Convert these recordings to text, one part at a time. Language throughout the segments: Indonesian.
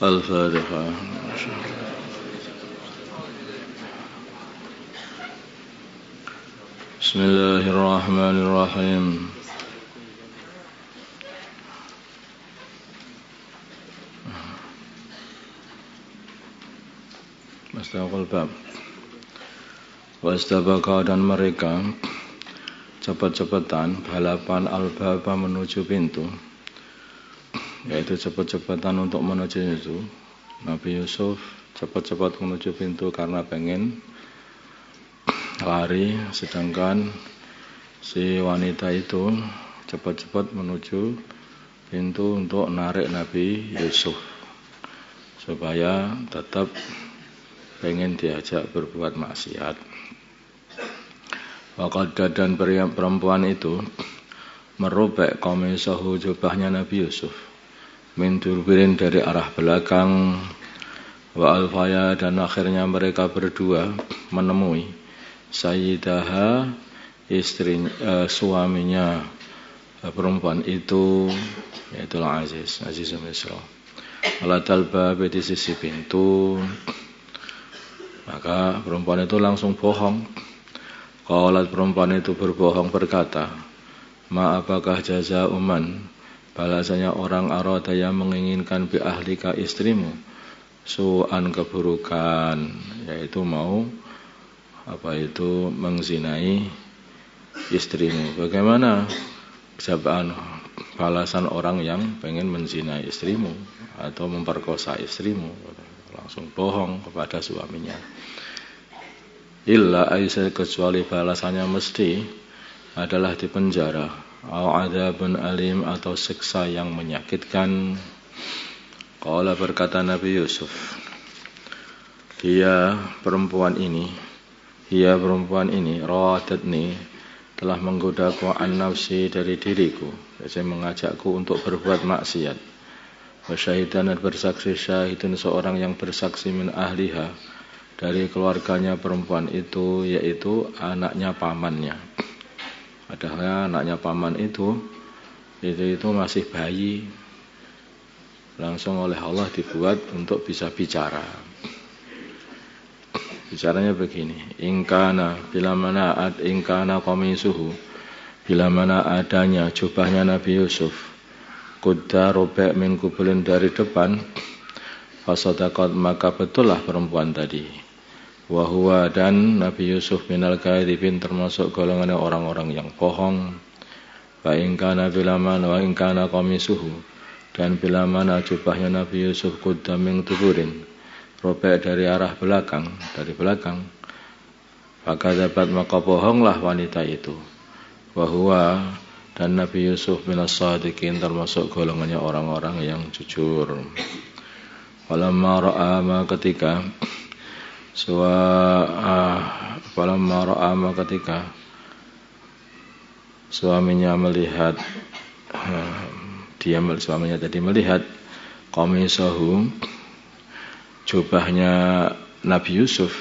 Al-Fatihah. Bismillahirrahmanirrahim. Mustaqul bab. Wastabaka dan mereka cepat-cepatan balapan al-baba menuju pintu, yaitu cepat-cepatan untuk menuju itu. Nabi Yusuf cepat-cepat menuju pintu karena pengen lari, sedangkan si wanita itu cepat-cepat menuju pintu untuk narik Nabi Yusuf supaya tetap pengen diajak berbuat maksiat. Waqadda dan perempuan itu merobek qamisahu jubahnya Nabi Yusuf min durbirin dari arah belakang. Wa alfaya dan akhirnya mereka berdua menemui sayyidaha suaminya perempuan itu, yaitu Aziz Misra, ala talbab di sisi pintu. Maka perempuan itu langsung bohong. Qalat perempuan itu berbohong berkata, ma apakah jaza uman, balasannya orang arada yang menginginkan bi ahlika istrimu su'an keburukan, yaitu mau mengzinai istrimu. Bagaimana balasan orang yang pengen menzinai istrimu atau memperkosa istrimu? Langsung bohong kepada suaminya. Illa aisyah, kecuali balasannya mesti adalah di penjara, au adzabun alim, atau siksa yang menyakitkan. Qala, berkata Nabi Yusuf, Dia perempuan ini rawadatni, telah menggodaku an nafsi, dari diriku, jadi mengajakku untuk berbuat maksiat. Wa syahidan, dan bersaksi syahidun, seorang yang bersaksi min ahliha, dari keluarganya perempuan itu, yaitu anaknya pamannya. Padahal anaknya paman itu masih bayi, langsung oleh Allah dibuat untuk bisa bicara. Bicaranya begini, bila mana adanya jubahnya Nabi Yusuf, qudda robek min kubulin, dari depan, fasadaqat, maka betullah perempuan tadi. Wahuwa, dan Nabi Yusuf minal kadhibin, termasuk golongan orang-orang yang bohong. Wa in kana qamisuhu, dan bila mana jubahnya Nabi Yusuf qudda min tuburin, robek dari arah belakang, maka dapat, maka bohonglah wanita itu. Wahuwa, dan Nabi Yusuf minas shadiqin, termasuk golongannya orang-orang yang jujur. Falamma ra'a, ketika suaminya melihat, suaminya tadi melihat qamisahu, jubahnya Nabi Yusuf,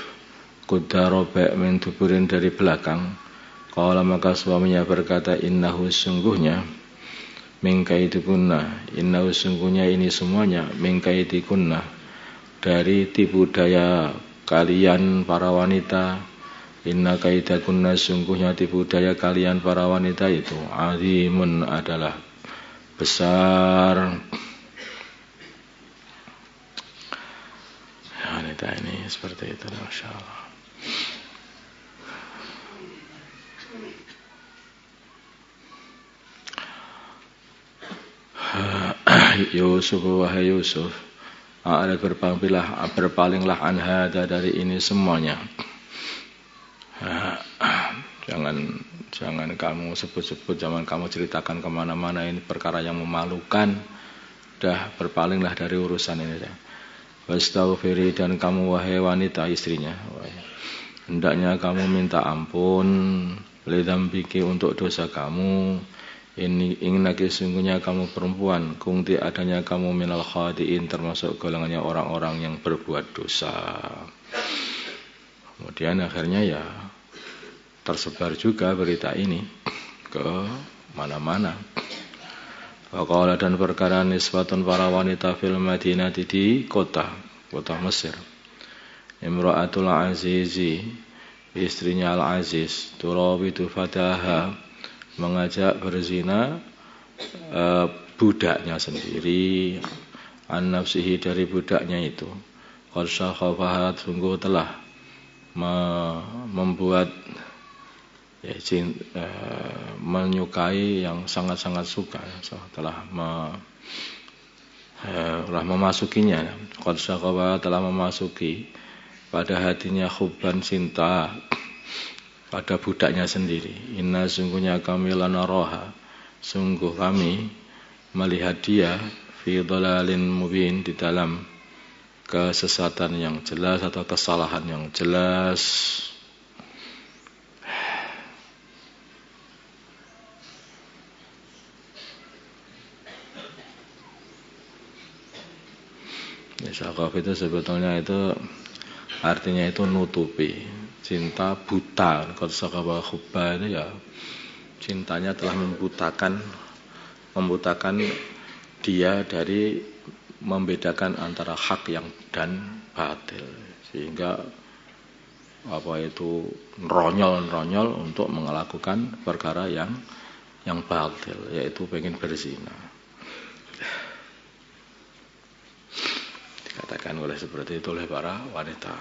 qudda robek min duburin, dari belakang. Qala, maka suaminya berkata, innahu, sungguhnya, min kaidikunna, innahu, sungguhnya ini semuanya, min kaidikunna, dari tipu daya kalian para wanita. Inna kaidakunna, sungguhnya tipu daya kalian para wanita itu, azimun, adalah besar. Wanita ini seperti itu, Masya Allah. Yusuf, wahai Yusuf, ada berpalinglah anhada, dari ini semuanya. Jangan kamu sebut-sebut, jangan kamu ceritakan kemana-mana, ini perkara yang memalukan. Dah, berpalinglah dari urusan ini. Wastaghfiri, dan kamu wahai wanita istrinya, hendaknya kamu minta ampun, lidzambiki, untuk dosa kamu. Ini ingin lagi, sungguhnya kamu perempuan, kungti, adanya kamu minal khadiin, termasuk golongannya orang-orang yang berbuat dosa. Kemudian akhirnya ya tersebar juga berita ini ke mana-mana. Waqala dan perkara nisbatun para wanita fil Madinah di kota Mesir. Imra'atul Azizi, istrinya Al-Aziz, turawidu fataha, mengajak berzina budaknya sendiri, an nafsihi dari budaknya itu. Qad syakhafahat, sungguh telah membuat menyukai yang sangat-sangat suka, telah memasukinya. Qad syakhafahat, telah memasuki pada hatinya hubban cinta pada budaknya sendiri. Inna, sungguhnya kami lanaraha, sungguh kami melihat dia fi dhalalin mubin, di dalam kesesatan yang jelas atau kesalahan yang jelas. Syakaf itu sebetulnya itu artinya itu nutupi, cinta buta. Kalau syakaf hubba itu ya cintanya telah membutakan dia dari membedakan antara hak yang dan batil, sehingga itu ronyol untuk melakukan perkara yang batil, yaitu pengen berzina. Dikatakan oleh seperti itu oleh para wanita.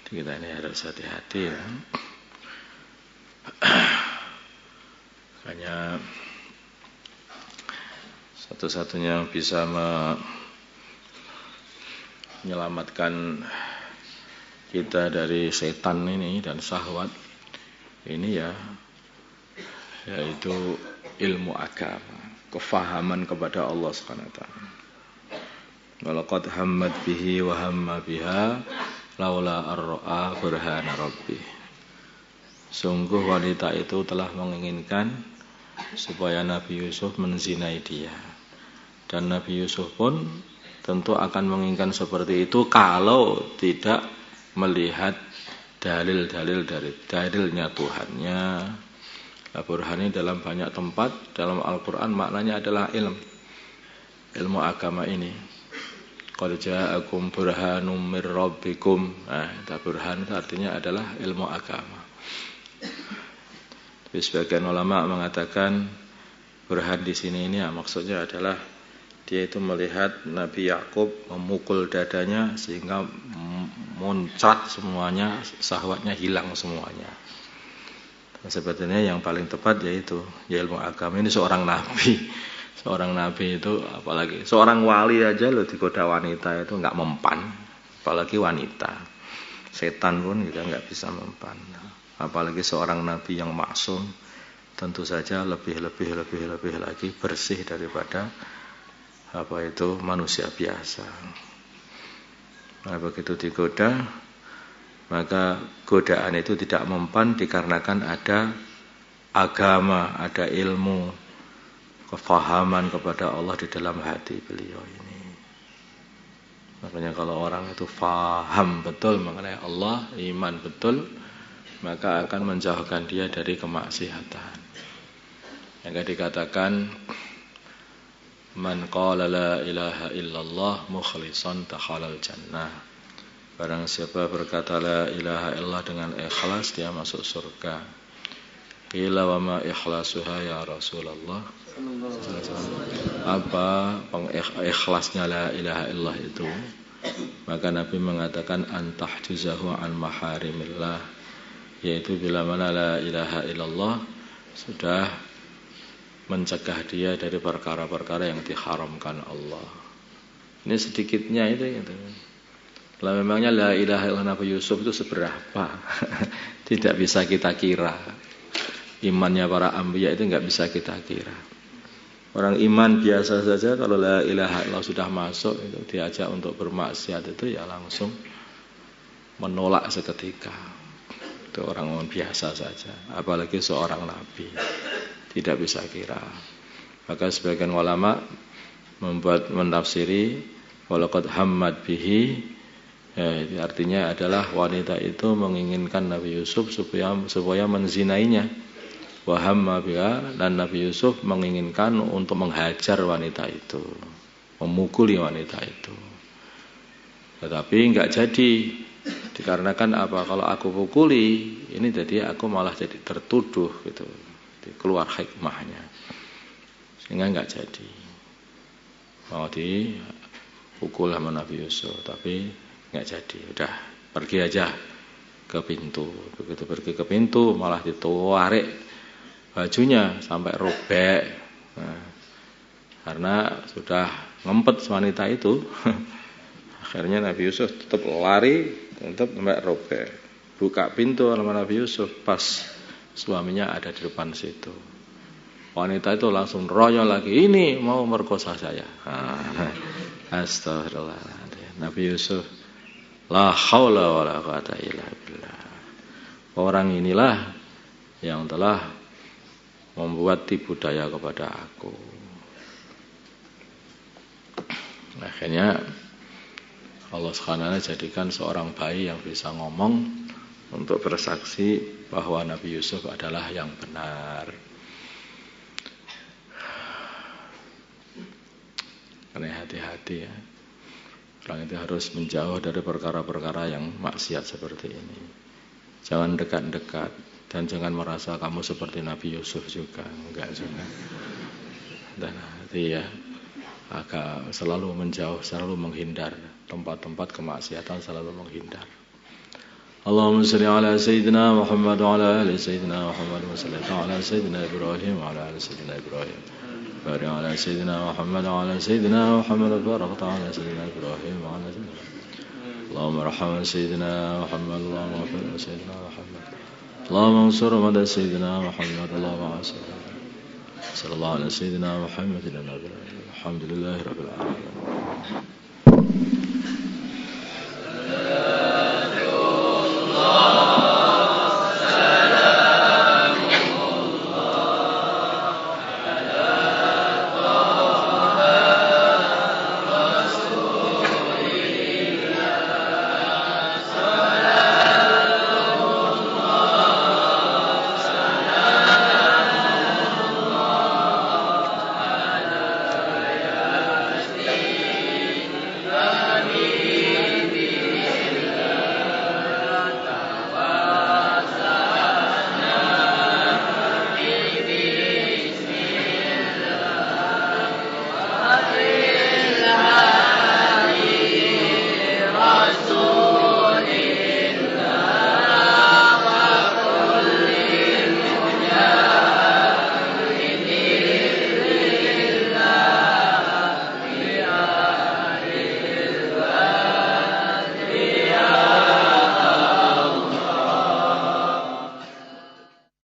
Kita ini harus hati-hati ya. Hanya satu-satunya yang bisa menyelamatkan kita dari setan ini dan syahwat ini yaitu ilmu agama, kefahaman kepada Allah Subhanahu wa taala. Walaqad hammat bihi wa hamma biha laula ar-ra'a burhana rabbih. Sungguh wanita itu telah menginginkan supaya Nabi Yusuf menzinai dia, dan Nabi Yusuf pun tentu akan menginginkan seperti itu kalau tidak melihat dalil-dalil dari dalilnya Tuhannya. Burhani dalam banyak tempat dalam Al-Quran maknanya adalah ilmu agama ini. Qad ja'akum burhanum mir rabbikum. Burhan itu artinya adalah ilmu agama. Tapi sebagian ulama mengatakan burhan di sini ini maksudnya adalah dia itu melihat Nabi Yakub memukul dadanya sehingga muncrat semuanya, syahwatnya hilang semuanya. Sebetulnya yang paling tepat yaitu ilmu agama ini seorang nabi. Seorang nabi itu, apalagi seorang wali aja loh digoda wanita itu nggak mempan, apalagi wanita. Setan pun juga nggak bisa mempan, apalagi seorang nabi yang maksum, tentu saja lebih lagi bersih daripada manusia biasa. Nah, begitu digoda, maka godaan itu tidak mempan dikarenakan ada agama, ada ilmu, kefahaman kepada Allah di dalam hati beliau ini. Makanya kalau orang itu faham betul mengenai Allah, iman betul, maka akan menjauhkan dia dari kemaksiatan. Yang dikatakan man qala la ilaha illallah mukhlishan dakhalal jannah. Barang siapa berkata la ilaha illallah dengan ikhlas, dia masuk surga. Qila wa ma ikhlasuha ya Rasulullah. Apa pengikhlasnya la ilaha illallah itu? Maka Nabi mengatakan antahjuzahu an maharimillah, yaitu bila mana la ilaha illallah sudah mencegah dia dari perkara-perkara yang diharamkan Allah. Ini sedikitnya itu gitu. Kalau memangnya la ilaha illallah Nabi Yusuf itu seberapa? Tidak bisa kita kira. Imannya para anbiya itu enggak bisa kita kira. Orang iman biasa saja kalau la ilaha illallah sudah masuk itu diajak untuk bermaksiat itu ya langsung menolak seketika. Itu orang biasa saja, apalagi seorang nabi. Tidak bisa kira. Maka sebagian ulama menafsiri walaqad hammat bihi, artinya adalah wanita itu menginginkan Nabi Yusuf supaya menzinainya. wa hamma biha, dan Nabi Yusuf menginginkan untuk menghajar wanita itu, memukuli wanita itu. Tetapi enggak jadi. Dikarenakan apa? Kalau aku pukuli, ini jadi aku malah jadi tertuduh gitu. Keluar hikmahnya. Sehingga enggak jadi. Mau dipukul sama Nabi Yusuf, tapi enggak jadi. Udah, pergi aja ke pintu. Begitu pergi ke pintu malah ditarik bajunya sampai robek. Nah, karena sudah ngempet wanita itu. Akhirnya Nabi Yusuf tetap lari, tetap sampai robek. Buka pintu sama Nabi Yusuf, pas suaminya ada di depan situ. Wanita itu langsung royal lagi, ini mau merkosa saya. Astagfirullah. Nabi Yusuf, la haula wala quwata illa billah. Orang inilah yang telah membuat tipu daya kepada aku. Akhirnya Allah SWT jadikan seorang bayi yang bisa ngomong untuk bersaksi bahwa Nabi Yusuf adalah yang benar. Karena hati-hati ya. Orang itu harus menjauh dari perkara-perkara yang maksiat seperti ini. Jangan dekat-dekat dan jangan merasa kamu seperti Nabi Yusuf juga. Enggak juga. Dan hati ya, agak selalu menjauh, selalu menghindar tempat-tempat kemaksiatan, selalu menghindar. Allahumma shalli ala sayyidina Muhammad wa ala ali sayyidina Muhammad wa salli ala sayyidina Ibrahim wa ala ali sayyidina Ibrahim. Barik ala sayyidina Muhammad wa ala sayyidina Muhammad wa barik ala sayyidina Ibrahim wa ala sayyidina. Allahumma arham sayyidina Muhammad, Allahumma ighfir sayyidina Muhammad. Allahumma ansur mad sayyidina Muhammad, Allahumma ansur. Sallallahu ala sayyidina Muhammad ila nabi. Alhamdulillahirabbil alamin.